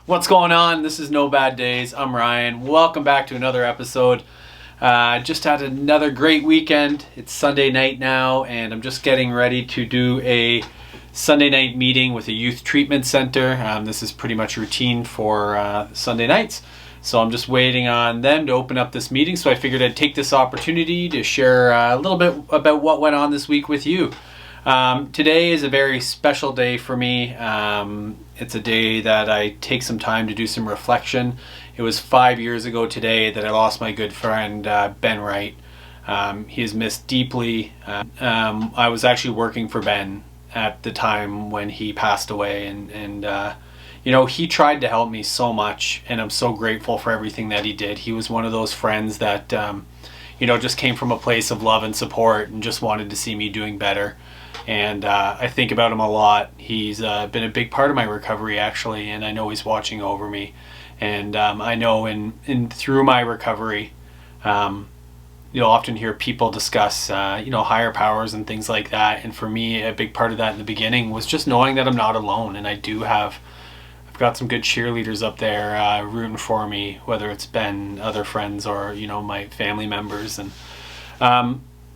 What's going on? This is No Bad Days. I'm Ryan. Welcome back to another episode. Just had another great weekend. It's Sunday night now, and I'm just getting ready to do a Sunday night meeting with a youth treatment center. This is pretty much routine for Sunday nights. So I'm just waiting on them to open up this meeting. So I figured I'd take this opportunity to share a little bit about what went on this week with you. Today is a very special day for me. It's a day that I take some time to do some reflection. It was 5 years ago today that I lost my good friend, Ben Wright. He is missed deeply. I was actually working for Ben at the time when he passed away, and you know, he tried to help me so much, and I'm so grateful for everything that he did. He was one of those friends that you know, just came from a place of love and support and just wanted to see me doing better. And I think about him a lot. He's been a big part of my recovery, actually, and I know he's watching over me. And I know through my recovery, you'll often hear people discuss, you know, higher powers and things like that. And for me, a big part of that in the beginning was just knowing that I'm not alone, and I've got some good cheerleaders up there rooting for me, whether it's Ben, other friends, or, you know, my family members. And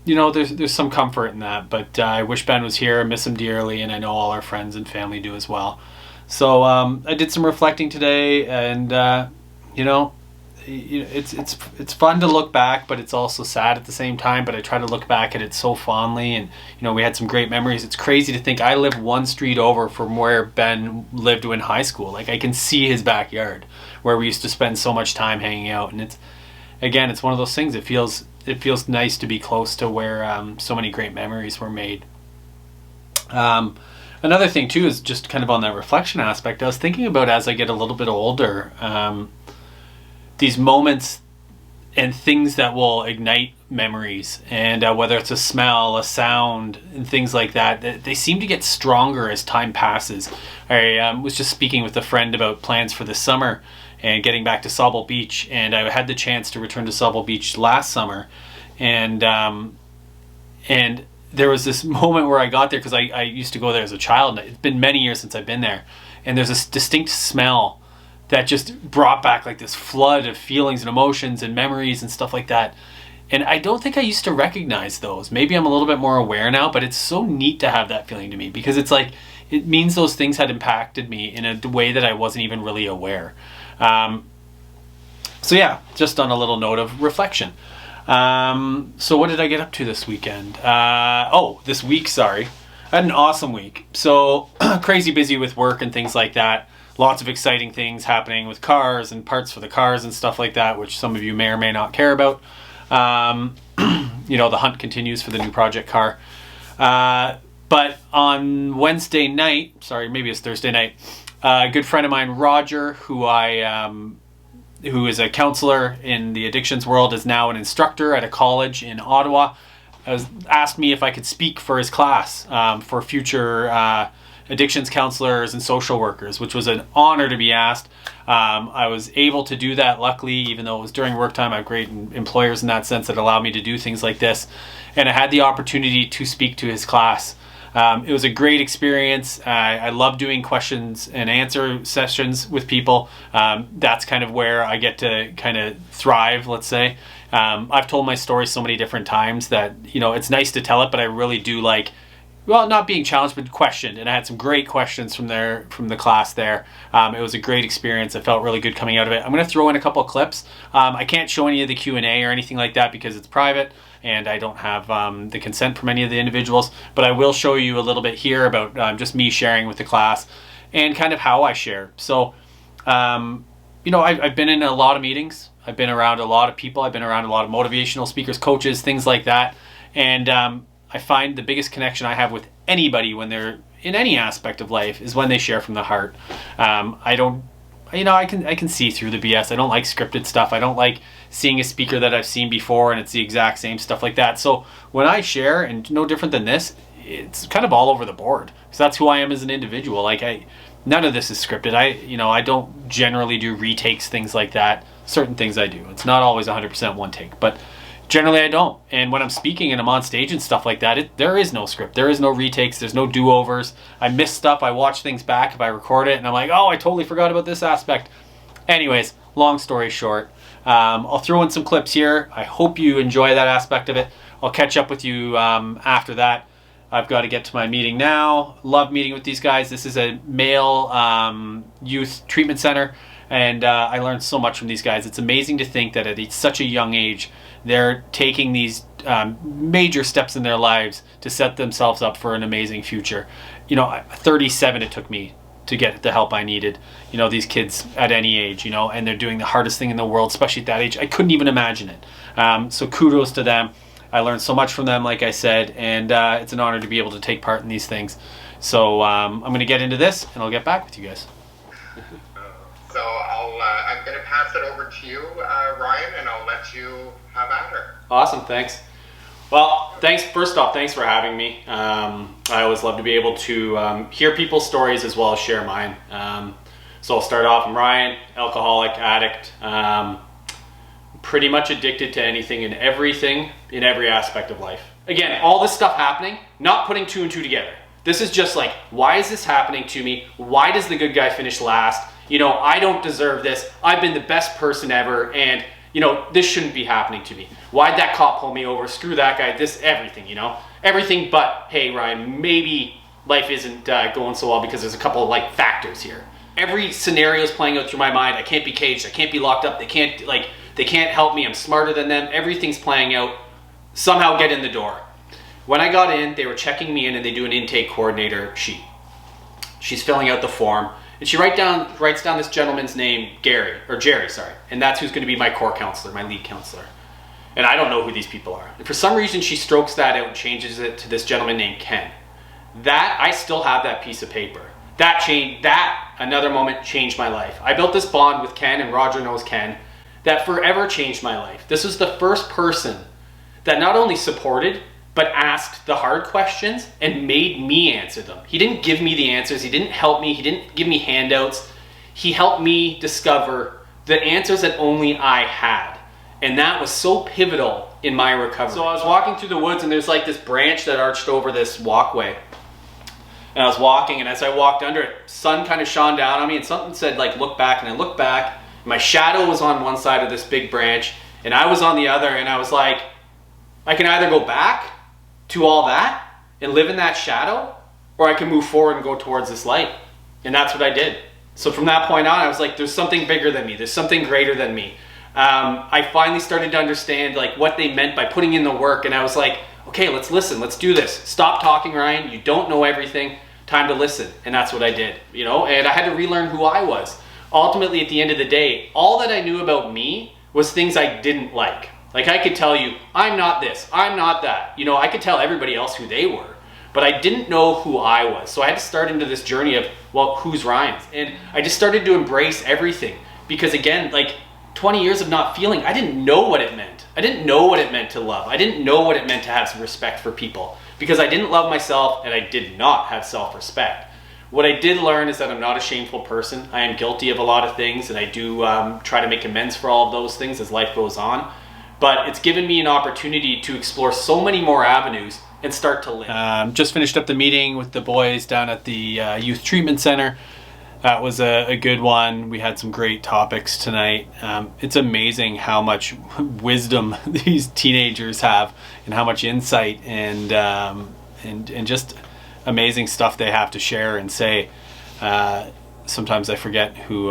you know, there's some comfort in that, but I wish Ben was here. I miss him dearly, and I know all our friends and family do as well. So I did some reflecting today, and you know, it's fun to look back, but it's also sad at the same time. But I try to look back at it so fondly, and you know, we had some great memories. It's crazy to think I live one street over from where Ben lived in high school. Like, I can see his backyard where we used to spend so much time hanging out, and it's one of those things. It feels nice to be close to where so many great memories were made. Another thing too is just kind of on that reflection aspect. I was thinking about, as I get a little bit older, these moments and things that will ignite memories, and whether it's a smell, a sound, and things like that, they seem to get stronger as time passes. I was just speaking with a friend about plans for this summer and getting back to Sauble Beach, and I had the chance to return to Sauble Beach last summer, and there was this moment where I got there, because I used to go there as a child, and it's been many years since I've been there, and there's this distinct smell that just brought back like this flood of feelings and emotions and memories and stuff like that. And I don't think I used to recognize those. Maybe I'm a little bit more aware now, but it's so neat to have that feeling to me, because it's like, it means those things had impacted me in a way that I wasn't even really aware. So yeah, just on a little note of reflection. So what did I get up to this weekend? This week, sorry. I had an awesome week. So crazy busy with work and things like that. Lots of exciting things happening with cars and parts for the cars and stuff like that, which some of you may or may not care about. You know, the hunt continues for the new project car. But on Wednesday night, sorry, maybe it's Thursday night, a good friend of mine, Roger, who is a counselor in the addictions world, is now an instructor at a college in Ottawa, asked me if I could speak for his class for future addictions counselors and social workers, which was an honor to be asked. I was able to do that, luckily, even though it was during work time. I have great employers in that sense that allow me to do things like this, and I had the opportunity to speak to his class. It was a great experience. I love doing questions and answer sessions with people. That's kind of where I get to kind of thrive, let's say. I've told my story so many different times that, you know, it's nice to tell it, but I really do like, well, not being challenged, but questioned. And I had some great questions from the class there. It was a great experience. I felt really good coming out of it. I'm going to throw in a couple of clips. I can't show any of the Q&A or anything like that because it's private, and I don't have the consent from any of the individuals. But I will show you a little bit here about just me sharing with the class and kind of how I share. So, you know, I've been in a lot of meetings. I've been around a lot of people. I've been around a lot of motivational speakers, coaches, things like that. And I find the biggest connection I have with anybody when they're in any aspect of life is when they share from the heart. I can see through the BS. I don't like scripted stuff. I don't like seeing a speaker that I've seen before and it's the exact same stuff like that. So when I share, and no different than this, it's kind of all over the board, because that's who I am as an individual. Like, none of this is scripted. I don't generally do retakes, things like that. Certain things I do. It's not always 100% one take, but Generally, I don't. And when I'm speaking and I'm on stage and stuff like that, there is no script. There is no retakes. There's no do-overs. I miss stuff. I watch things back if I record it, and I'm like, oh, I totally forgot about this aspect. Anyways, long story short, I'll throw in some clips here. I hope you enjoy that aspect of it. I'll catch up with you after that. I've got to get to my meeting now. Love meeting with these guys. This is a male youth treatment center, and I learned so much from these guys. It's amazing to think that at such a young age, they're taking these major steps in their lives to set themselves up for an amazing future. 37 it took me to get the help I needed. These kids at any age, and they're doing the hardest thing in the world, especially at that age. I couldn't even imagine it. So kudos to them. I learned so much from them, like I said, and it's an honor to be able to take part in these things. So I'm going to get into this, and I'll get back with you guys. So I'm going to pass it over to you, Ryan, and I'll let you have at her. Awesome, thanks. Well, first off, thanks for having me. I always love to be able to hear people's stories as well as share mine. So I'll start off. I'm Ryan, alcoholic, addict, pretty much addicted to anything and everything in every aspect of life. Again, all this stuff happening, not putting two and two together. This is just like, why is this happening to me? Why does the good guy finish last? I don't deserve this. I've been the best person ever, and this shouldn't be happening to me. Why'd that cop pull me over? Screw that guy. Everything, everything. But hey, Ryan, maybe life isn't going so well because there's a couple of factors here. Every scenario is playing out through my mind. I can't be caged. I can't be locked up. They can't help me. I'm smarter than them. Everything's playing out. Somehow get in the door. When I got in, they were checking me in, and they do an intake coordinator sheet. She's filling out the form. And she writes down this gentleman's name, Jerry, and that's who's going to be my core counselor, my lead counselor. And I don't know who these people are. And for some reason, she strokes that out and changes it to this gentleman named Ken. That, I still have that piece of paper. Another moment, changed my life. I built this bond with Ken, and Roger knows Ken, that forever changed my life. This was the first person that not only supported, but asked the hard questions and made me answer them. He didn't give me the answers. He didn't help me. He didn't give me handouts. He helped me discover the answers that only I had. And that was so pivotal in my recovery. So I was walking through the woods, and there's this branch that arched over this walkway. And I was walking, and as I walked under it, sun kind of shone down on me, and something said look back, and I looked back. My shadow was on one side of this big branch, and I was on the other, and I was like, I can either go back to all that and live in that shadow, or I can move forward and go towards this light. And that's what I did. So from that point on, I was like, there's something bigger than me. There's something greater than me. I finally started to understand what they meant by putting in the work. And I was like, okay, let's listen. Let's do this. Stop talking, Ryan. You don't know everything. Time to listen. And that's what I did, and I had to relearn who I was. Ultimately, at the end of the day, all that I knew about me was things I didn't like. I could tell you, I'm not this, I'm not that. I could tell everybody else who they were, but I didn't know who I was. So I had to start into this journey of, well, who's Ryan? And I just started to embrace everything. Because again, 20 years of not feeling, I didn't know what it meant. I didn't know what it meant to love. I didn't know what it meant to have some respect for people. Because I didn't love myself, and I did not have self-respect. What I did learn is that I'm not a shameful person. I am guilty of a lot of things, and I do try to make amends for all of those things as life goes on. But it's given me an opportunity to explore so many more avenues and start to live. Just finished up the meeting with the boys down at the youth treatment center. That was a good one. We had some great topics tonight. It's amazing how much wisdom these teenagers have, and how much insight and just amazing stuff they have to share and say. Sometimes I forget who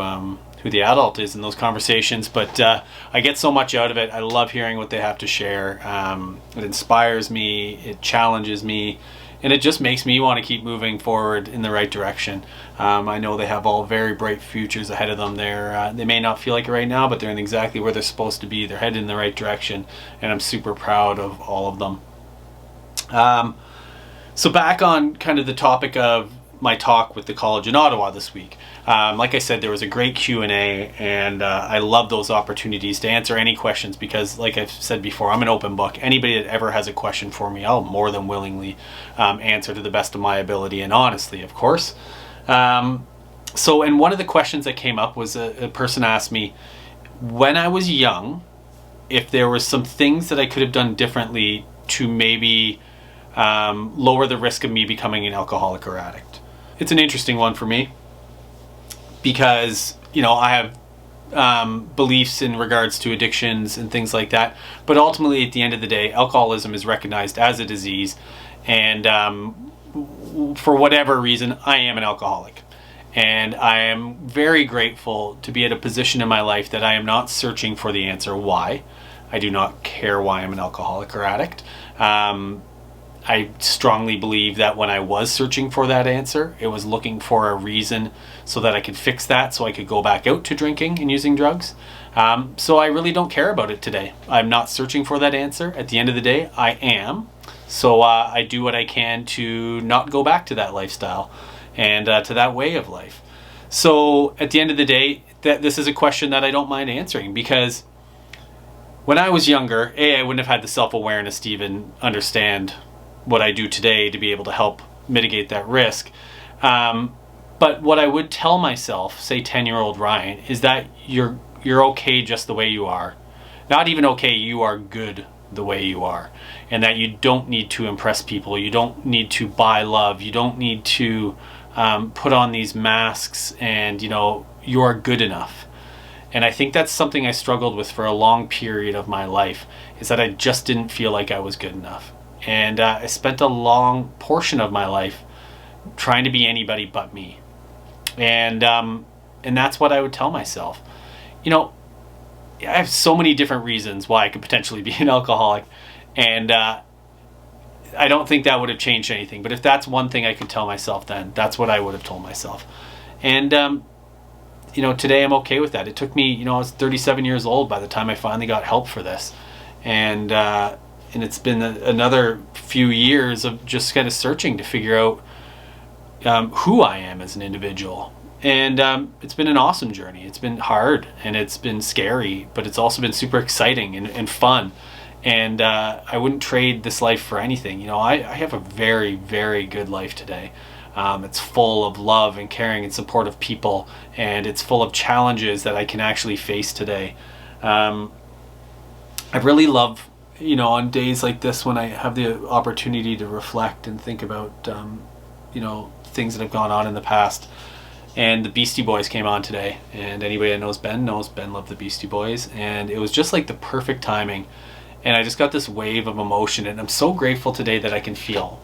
the adult is in those conversations, but I get so much out of it. I love hearing what they have to share. It inspires me, it challenges me, and it just makes me want to keep moving forward in the right direction. I know they have all very bright futures ahead of them. They may not feel like it right now, but they're in exactly where they're supposed to be. They're headed in the right direction, and I'm super proud of all of them. So back on kind of the topic of my talk with the college in Ottawa this week. Like I said, there was a great Q&A, and I love those opportunities to answer any questions because, like I've said before, I'm an open book. Anybody that ever has a question for me, I'll more than willingly answer to the best of my ability and honestly, of course. And one of the questions that came up was a person asked me, when I was young, if there was some things that I could have done differently to maybe lower the risk of me becoming an alcoholic or addict. It's an interesting one for me because, I have beliefs in regards to addictions and things like that. But ultimately, at the end of the day, alcoholism is recognized as a disease. And for whatever reason, I am an alcoholic. And I am very grateful to be at a position in my life that I am not searching for the answer why. I do not care why I'm an alcoholic or addict. I strongly believe that when I was searching for that answer, it was looking for a reason so that I could fix that, so I could go back out to drinking and using drugs. So I really don't care about it today. I'm not searching for that answer. At the end of the day, I am. So I do what I can to not go back to that lifestyle and to that way of life. So at the end of the day, this is a question that I don't mind answering, because when I was younger, I wouldn't have had the self-awareness to even understand what I do today to be able to help mitigate that risk. But what I would tell myself, say 10-year-old Ryan, is that you're okay just the way you are. Not even okay, you are good the way you are. And that you don't need to impress people. You don't need to buy love. You don't need to put on these masks, and you are good enough. And I think that's something I struggled with for a long period of my life, is that I just didn't feel like I was good enough. And I spent a long portion of my life trying to be anybody but me. And that's what I would tell myself. I have so many different reasons why I could potentially be an alcoholic. And I don't think that would have changed anything. But if that's one thing I could tell myself, then that's what I would have told myself. And, today I'm okay with that. It took me, I was 37 years old by the time I finally got help for this. And it's been another few years of just kind of searching to figure out who I am as an individual. And it's been an awesome journey. It's been hard and it's been scary, but it's also been super exciting and fun. And I wouldn't trade this life for anything. I have a very, very good life today. It's full of love and caring and support of people, and it's full of challenges that I can actually face today. I really love, on days like this when I have the opportunity to reflect and think about, things that have gone on in the past. And the Beastie Boys came on today, and anybody that knows Ben loved the Beastie Boys, and it was just like the perfect timing. And I just got this wave of emotion, and I'm so grateful today that I can feel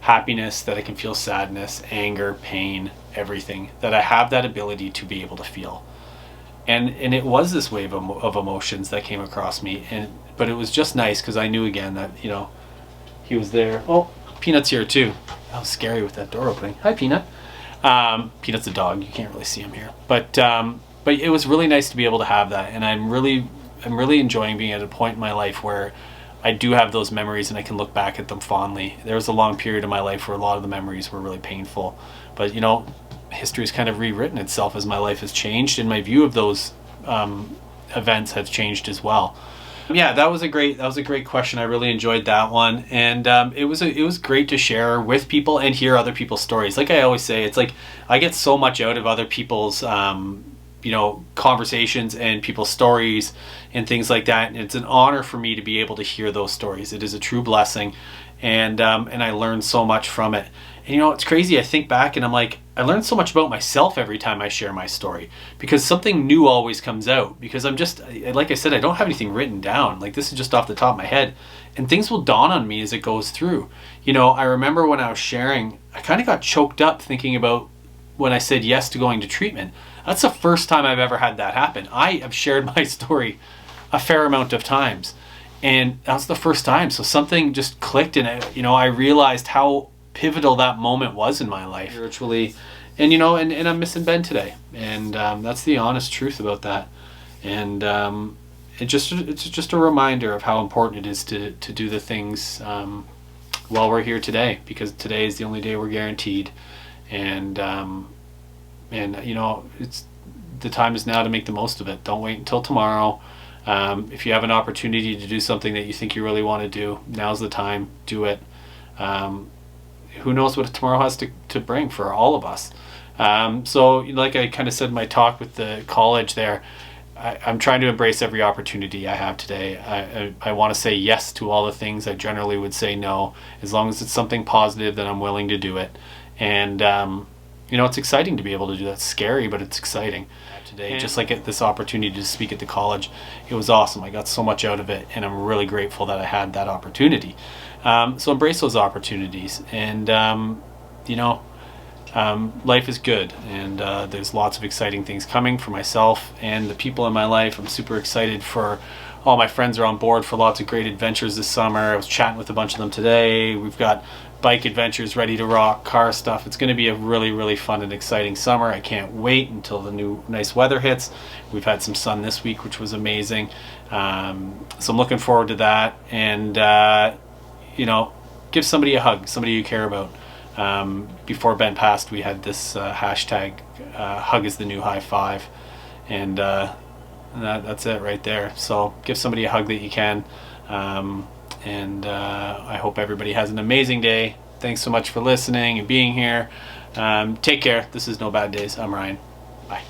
happiness, that I can feel sadness, anger, pain, everything, that I have that ability to be able to feel. And it was this wave of emotions that came across me, but it was just nice because I knew again that he was there. Oh, Peanut's here too. That was scary with that door opening. Hi, Peanut. Peanut's a dog. You can't really see him here, but it was really nice to be able to have that, and I'm really enjoying being at a point in my life where I do have those memories and I can look back at them fondly. There was a long period of my life where a lot of the memories were really painful, but history's kind of rewritten itself as my life has changed, and my view of those events has changed as well. Yeah, that was a great question. I really enjoyed that one, and it was great to share with people and hear other people's stories. Like I always say, it's like I get so much out of other people's conversations and people's stories and things like that. And it's an honor for me to be able to hear those stories. It is a true blessing, and I learned so much from it. And it's crazy. I think back and I'm like, I learned so much about myself every time I share my story, because something new always comes out, because I'm just, like I said, I don't have anything written down. Like, this is just off the top of my head, and things will dawn on me as it goes through. I remember when I was sharing, I kind of got choked up thinking about when I said yes to going to treatment. That's the first time I've ever had that happen. I have shared my story a fair amount of times, and that was the first time. So something just clicked, and I realized how pivotal that moment was in my life spiritually, and I'm missing Ben today, and that's the honest truth about that. And it's just a reminder of how important it is to do the things while we're here today, because today is the only day we're guaranteed. And it's the time is now to make the most of it. Don't wait until tomorrow. If you have an opportunity to do something that you think you really want to do, now's the time. Do it. Who knows what tomorrow has to bring for all of us. So like I kind of said in my talk with the college there, I'm trying to embrace every opportunity I have today. I want to say yes to all the things I generally would say no. As long as it's something positive, then I'm willing to do it. And it's exciting to be able to do that. It's scary, but it's exciting. Today, just like this opportunity to speak at the college, it was awesome. I got so much out of it, and I'm really grateful that I had that opportunity. So embrace those opportunities, and life is good, and there's lots of exciting things coming for myself and the people in my life. I'm super excited for all my friends are on board for lots of great adventures this summer. I was chatting with a bunch of them today. We've got bike adventures ready to rock, car stuff. It's going to be a really, really fun and exciting summer. I can't wait until the new nice weather hits. We've had some sun this week, which was amazing. So I'm looking forward to that. And, give somebody a hug, somebody you care about. Before Ben passed, we had this hashtag, hug is the new high five. And that's it right there. So give somebody a hug that you can. And I hope everybody has an amazing day. Thanks so much for listening and being here. Take care. This is No Bad Days. I'm Ryan. Bye.